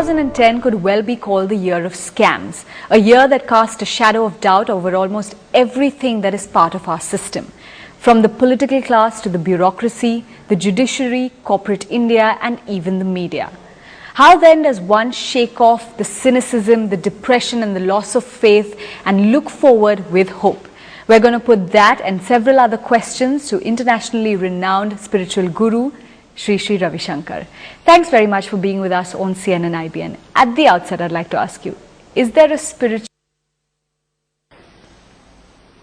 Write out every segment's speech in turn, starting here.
2010 could well be called the year of scams, a year that cast a shadow of doubt over almost everything that is part of our system. From the political class to the bureaucracy, the judiciary, corporate India, and even the media. How then does one shake off the cynicism, the depression, and the loss of faith and look forward with hope? We're going to put that and several other questions to internationally renowned spiritual guru, Sri Ravi Shankar. Thanks very much for being with us on CNN-IBN. At the outset, I'd like to ask you, is there a spiritual...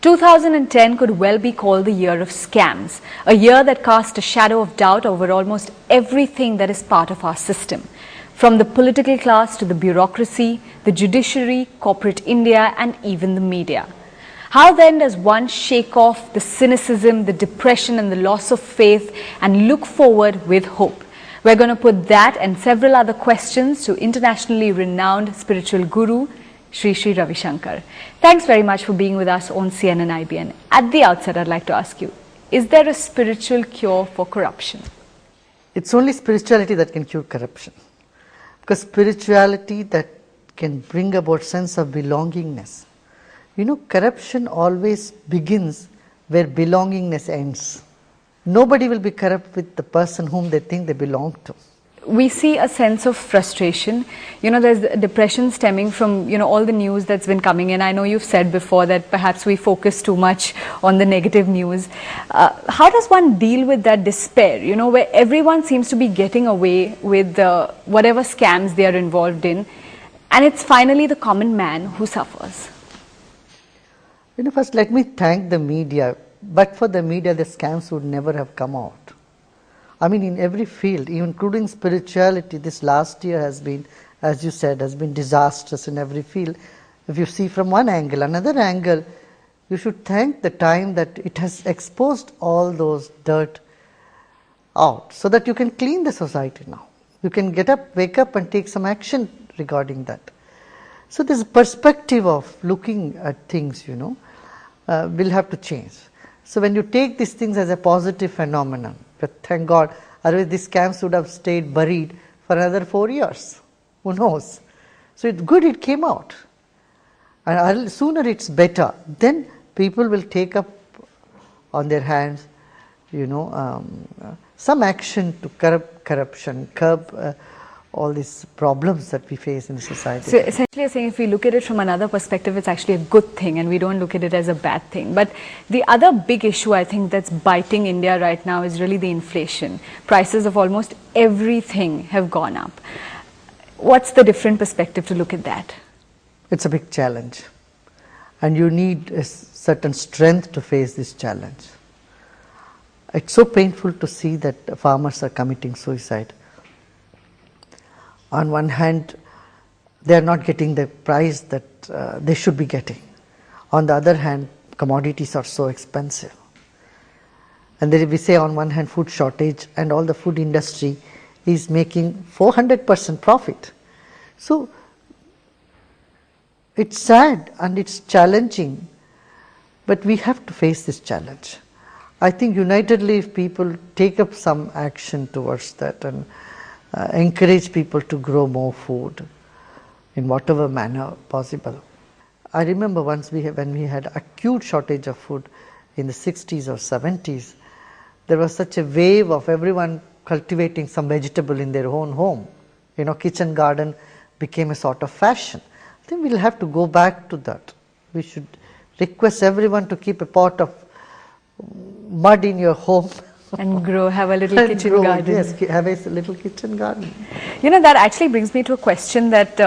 2010 could well be called the year of scams, a year that cast a shadow of doubt over almost everything that is part of our system. From the political class to the bureaucracy, the judiciary, corporate India, and even the media. How then does one shake off the cynicism, the depression, and the loss of faith and look forward with hope? We're going to put that and several other questions to internationally renowned spiritual guru, Sri Ravi Shankar. Thanks very much for being with us on CNN-IBN. At the outset, I'd like to ask you, is there a spiritual cure for corruption? It's only spirituality that can cure corruption. Because spirituality that can bring about sense of belongingness. You know, corruption always begins where belongingness ends. Nobody will be corrupt with the person whom they think they belong to. We see a sense of frustration. You know, there's depression stemming from, all the news that's been coming in. I know you've said before that perhaps we focus too much on the negative news. How does one deal with that despair, where everyone seems to be getting away with whatever scams they are involved in, and it's finally the common man who suffers? First let me thank the media. But for the media, the scams would never have come out. I mean, in every field, including spirituality, this last year has been, as you said, has been disastrous in every field. If you see from one angle, another angle, you should thank the time that it has exposed all those dirt out so that you can clean the society now. You can get up, wake up and take some action regarding that. So this perspective of looking at things, will have to change. So when you take these things as a positive phenomenon, but thank God, otherwise these scams would have stayed buried for another 4 years. Who knows? So it's good it came out. And sooner it's better. Then people will take up on their hands, some action to curb corruption, curb all these problems that we face in society. So essentially you're saying if we look at it from another perspective, it's actually a good thing and we don't look at it as a bad thing. But the other big issue I think that's biting India right now is really the inflation. Prices of almost everything have gone up. What's the different perspective to look at that? It's a big challenge and you need a certain strength to face this challenge. It's so painful to see that farmers are committing suicide. On one hand, they are not getting the price that they should be getting. On the other hand, commodities are so expensive. And then we say on one hand food shortage and all the food industry is making 400% profit. So it's sad and it's challenging, but we have to face this challenge. I think unitedly if people take up some action towards that and encourage people to grow more food in whatever manner possible. I remember once when we had acute shortage of food in the 60s or 70s, there was such a wave of everyone cultivating some vegetable in their own home. Kitchen garden became a sort of fashion. I think we'll have to go back to that. We should request everyone to keep a pot of mud in your home and have a little kitchen garden. Yes, have a little kitchen garden. That actually brings me to a question that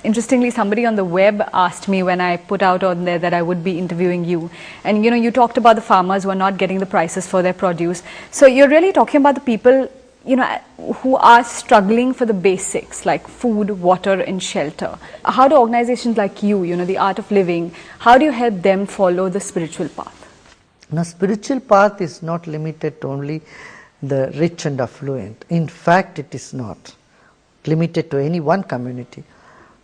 interestingly somebody on the web asked me when I put out on there that I would be interviewing you. And you talked about the farmers who are not getting the prices for their produce. So you're really talking about the people who are struggling for the basics like food, water and shelter. How do organizations like you, the Art of Living, how do you help them follow the spiritual path? Now, spiritual path is not limited to only the rich and affluent. In fact, it is not limited to any one community.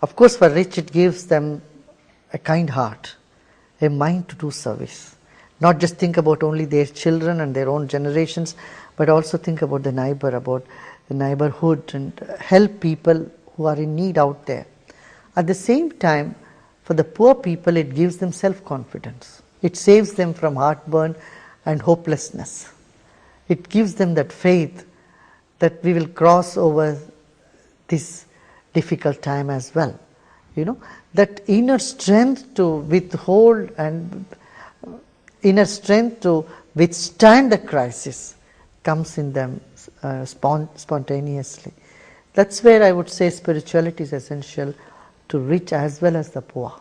Of course, for rich, it gives them a kind heart, a mind to do service. Not just think about only their children and their own generations, but also think about the neighbor, about the neighborhood, and help people who are in need out there. At the same time, for the poor people, it gives them self-confidence. It saves them from heartburn and hopelessness. It gives them that faith that we will cross over this difficult time as well. That inner strength to withhold and inner strength to withstand the crisis comes in them spontaneously. That's where I would say spirituality is essential to rich as well as the poor.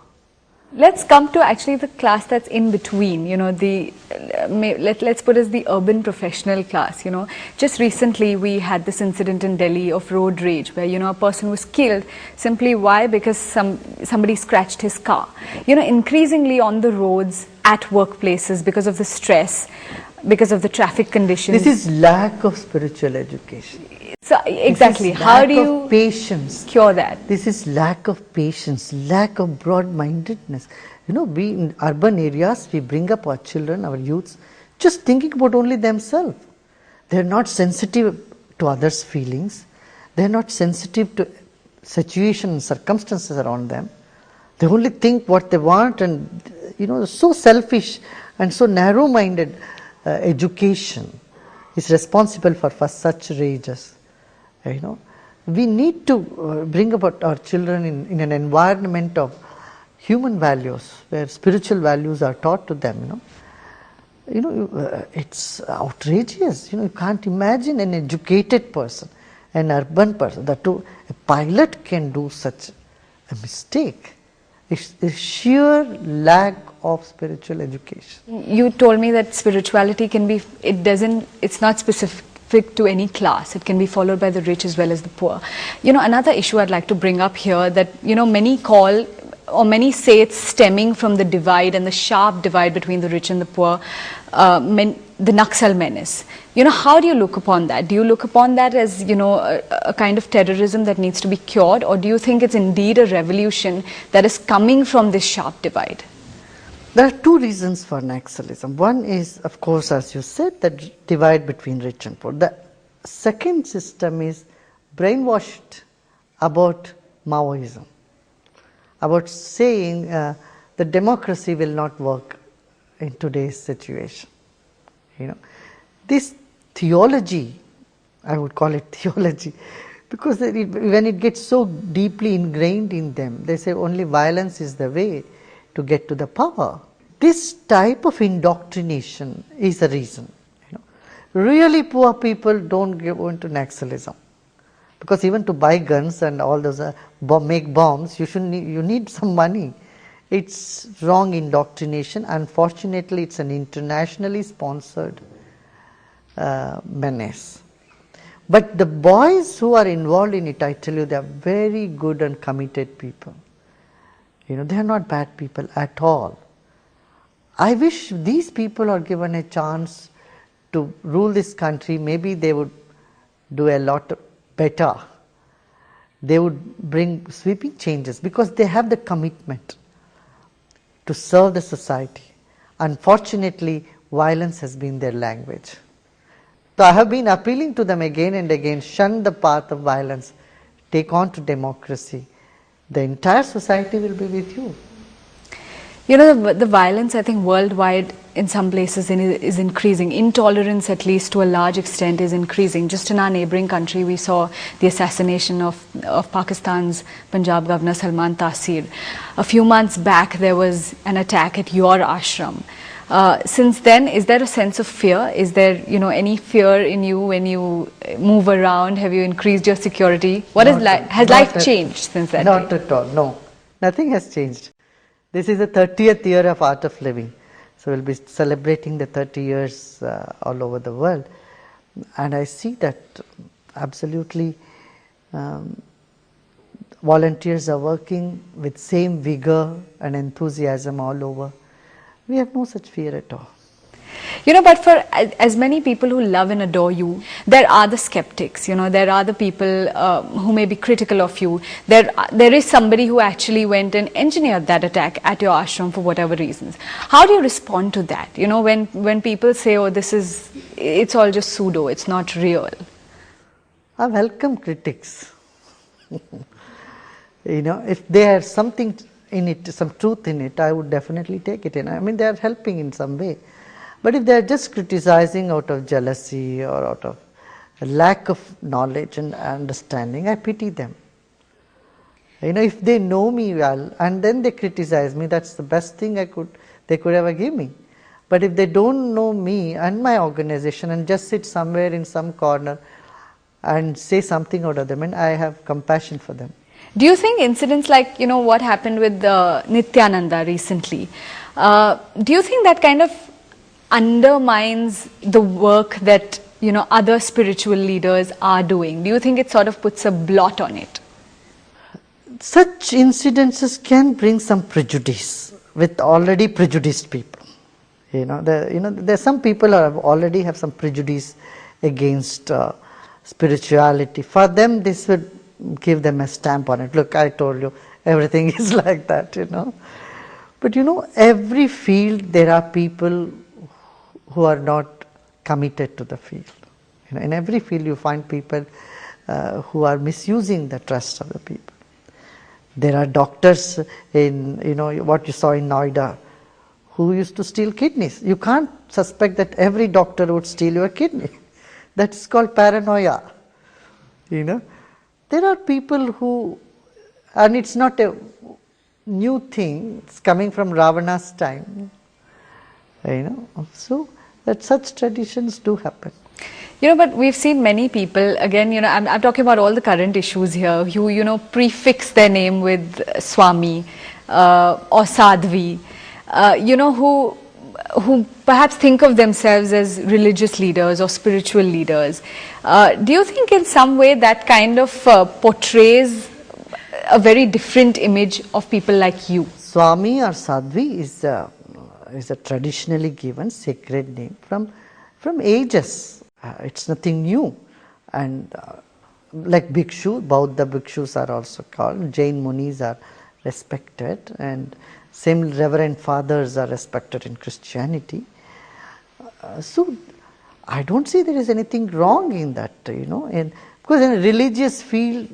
Let's come to actually the class that's in between, let's put as the urban professional class, Just recently we had this incident in Delhi of road rage where, a person was killed simply why? Because somebody scratched his car. Increasingly on the roads, at workplaces, because of the stress, because of the traffic conditions. This is lack of spiritual education. So, exactly. How do you patience. Cure that? This is lack of patience, lack of broad-mindedness. We in urban areas, we bring up our children, our youths, just thinking about only themselves. They are not sensitive to others' feelings. They are not sensitive to situations, circumstances around them. They only think what they want, and so selfish and so narrow-minded education is responsible for such rages. We need to bring about our children in an environment of human values where spiritual values are taught to them. It's outrageous. You can't imagine an educated person, an urban person, that a pilot can do such a mistake. It's the sheer lack of spiritual education. You told me that spirituality it's not specific to any class. It can be followed by the rich as well as the poor. Another issue I'd like to bring up here that, many call or many say it's stemming from the divide and the sharp divide between the rich and the poor, the Naxal menace. How do you look upon that? Do you look upon that as, a kind of terrorism that needs to be cured, or do you think it's indeed a revolution that is coming from this sharp divide? There are two reasons for Naxalism. One is, of course, as you said, the divide between rich and poor. The second system is brainwashed about Maoism, about saying that democracy will not work in today's situation. This theology, I would call it theology, because when it gets so deeply ingrained in them, they say only violence is the way to get to the power. This type of indoctrination is the reason. Really poor people don't go into Naxalism, because even to buy guns and all those make bombs, you need some money. It's wrong indoctrination. Unfortunately, it's an internationally sponsored menace. But the boys who are involved in it, I tell you, they are very good and committed people. They are not bad people at all. I wish these people are given a chance to rule this country. Maybe they would do a lot better. They would bring sweeping changes because they have the commitment to serve the society. Unfortunately, violence has been their language. So I have been appealing to them again and again, shun the path of violence, take on to democracy. The entire society will be with you. The violence, I think, worldwide in some places is increasing. Intolerance, at least to a large extent, is increasing. Just in our neighboring country, we saw the assassination of Pakistan's Punjab governor Salman Taseer. A few months back, there was an attack at your ashram. Since then, is there a sense of fear? Is there, any fear in you when you move around? Have you increased your security? Has life changed since that? Not at all, no. Nothing has changed. This is the 30th year of Art of Living. So we'll be celebrating the 30 years all over the world. And I see that absolutely volunteers are working with same vigor and enthusiasm all over. We have no such fear at all. But for as many people who love and adore you, there are the skeptics, there are the people who may be critical of you. There is somebody who actually went and engineered that attack at your ashram for whatever reasons. How do you respond to that? When people say, oh, it's all just pseudo, it's not real. I welcome critics. If there is something in it, some truth in it, I would definitely take it in. I mean, they are helping in some way. But if they are just criticizing out of jealousy or out of a lack of knowledge and understanding, I pity them. If they know me well and then they criticize me, that's the best thing they could ever give me. But if they don't know me and my organization and just sit somewhere in some corner and say something out of them, and I have compassion for them. Do you think incidents like, what happened with Nityananda recently, do you think that kind of undermines the work that, other spiritual leaders are doing? Do you think it sort of puts a blot on it? Such incidences can bring some prejudice with already prejudiced people. There are some people who already have some prejudice against spirituality. For them, this would give them a stamp on it. Look, I told you, everything is like that, But every field there are people who are not committed to the field. In every field you find people who are misusing the trust of the people. There are doctors in, what you saw in Noida, who used to steal kidneys. You can't suspect that every doctor would steal your kidney. That's called paranoia. There are people who, and it's not a new thing, it's coming from Ravana's time. So that such traditions do happen. But we've seen many people, again, I'm talking about all the current issues here, who, prefix their name with Swami or Sadhvi, who perhaps think of themselves as religious leaders or spiritual leaders. Do you think in some way that kind of portrays a very different image of people like you? Swami or Sadhvi is a traditionally given sacred name from ages. It's nothing new. And like Bhikshu, Bauddha Bhikshus are also called, Jain Munis are respected, and same Reverend Fathers are respected in Christianity. So I don't see there is anything wrong in that, and because in a religious field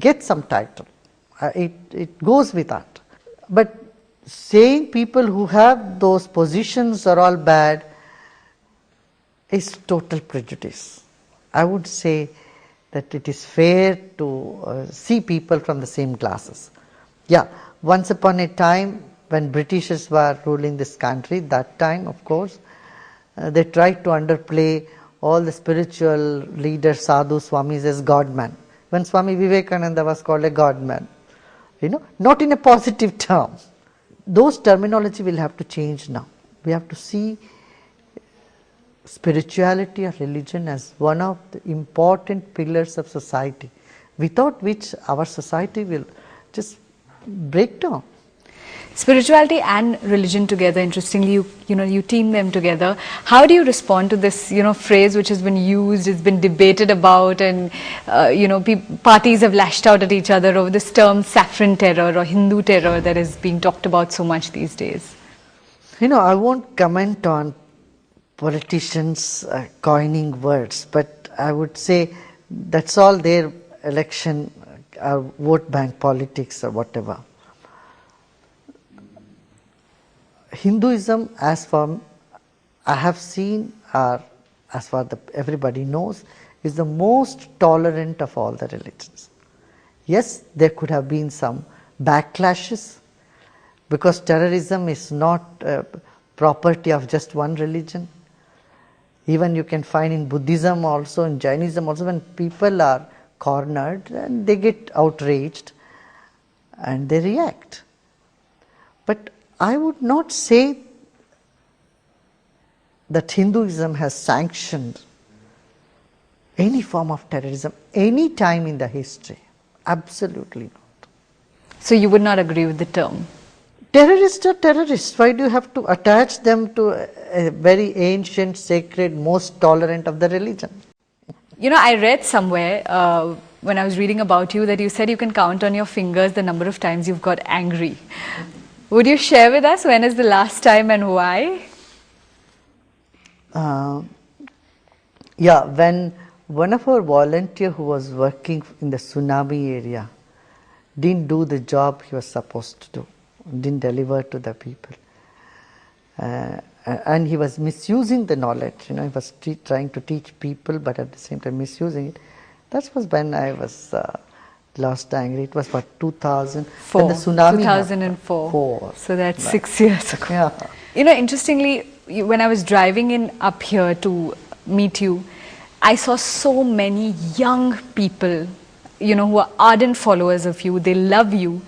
get some title, it goes with that. But saying people who have those positions are all bad is total prejudice. I would say that it is fair to see people from the same classes. Yeah, once upon a time when Britishers were ruling this country, that time of course, they tried to underplay all the spiritual leaders, sadhu, swamis as godman. When Swami Vivekananda was called a godman, not in a positive term. Those terminology will have to change now. We have to see spirituality or religion as one of the important pillars of society, without which our society will just break down. Spirituality and religion together, interestingly, you team them together. How do you respond to this, phrase which has been used, it's been debated about, and, parties have lashed out at each other over this term saffron terror or Hindu terror that is being talked about so much these days? I won't comment on politicians coining words, but I would say that's all their election, vote bank politics or whatever. Hinduism, as far I have seen, or as far everybody knows, is the most tolerant of all the religions. Yes, there could have been some backlashes, because terrorism is not property of just one religion. Even you can find in Buddhism also, in Jainism also, when people are cornered and they get outraged and they react. But I would not say that Hinduism has sanctioned any form of terrorism any time in the history. Absolutely not. So you would not agree with the term? Terrorists are terrorists. Why do you have to attach them to a very ancient, sacred, most tolerant of the religion? I read somewhere when I was reading about you that you said you can count on your fingers the number of times you've got angry. Would you share with us when is the last time and why? When one of our volunteers who was working in the tsunami area didn't do the job he was supposed to do, didn't deliver to the people. And he was misusing the knowledge, he was trying to teach people, but at the same time misusing it. That was when I was lost angry. It was for 2004. When the tsunami 2004. So that's 6 years ago. Yeah. Interestingly, when I was driving in up here to meet you, I saw so many young people, who are ardent followers of you. They love you.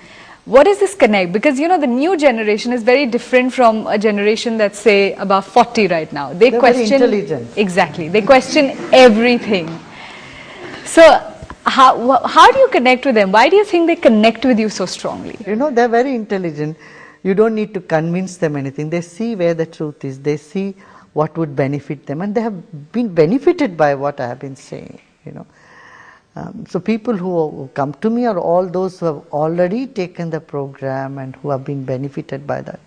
What is this connect? Because, the new generation is very different from a generation that's, say, above 40 right now. They're question, very intelligent. Exactly. They question everything. So, how do you connect with them? Why do you think they connect with you so strongly? They're very intelligent. You don't need to convince them anything. They see where the truth is. They see what would benefit them. And they have been benefited by what I have been saying, So people who come to me are all those who have already taken the program and who have been benefited by that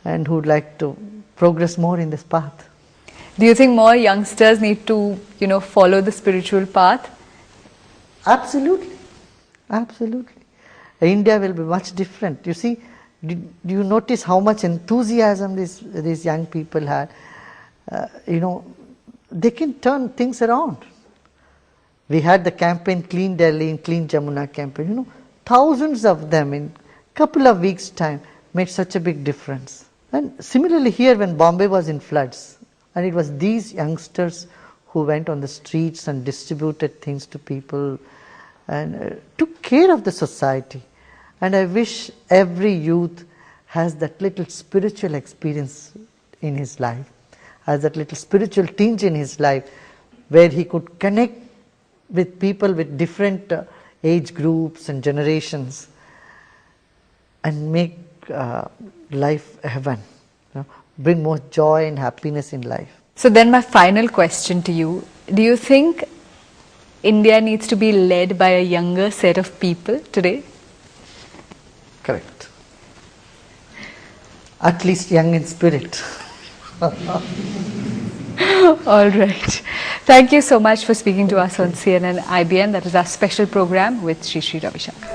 and who would like to progress more in this path. Do you think more youngsters need to, follow the spiritual path? Absolutely. Absolutely. India will be much different. You see, do you notice how much enthusiasm these young people had? They can turn things around. We had the campaign Clean Delhi and Clean Jamuna campaign. Thousands of them in a couple of weeks' time made such a big difference. And similarly here when Bombay was in floods, and it was these youngsters who went on the streets and distributed things to people and took care of the society. And I wish every youth has that little spiritual experience in his life, has that little spiritual tinge in his life where he could connect with people with different age groups and generations and make life heaven, bring more joy and happiness in life. So then my final question to you, do you think India needs to be led by a younger set of people today? Correct. At least young in spirit. All right. Thank you so much for speaking to us on CNN-IBN. That was our special program with Sri Ravi Shankar.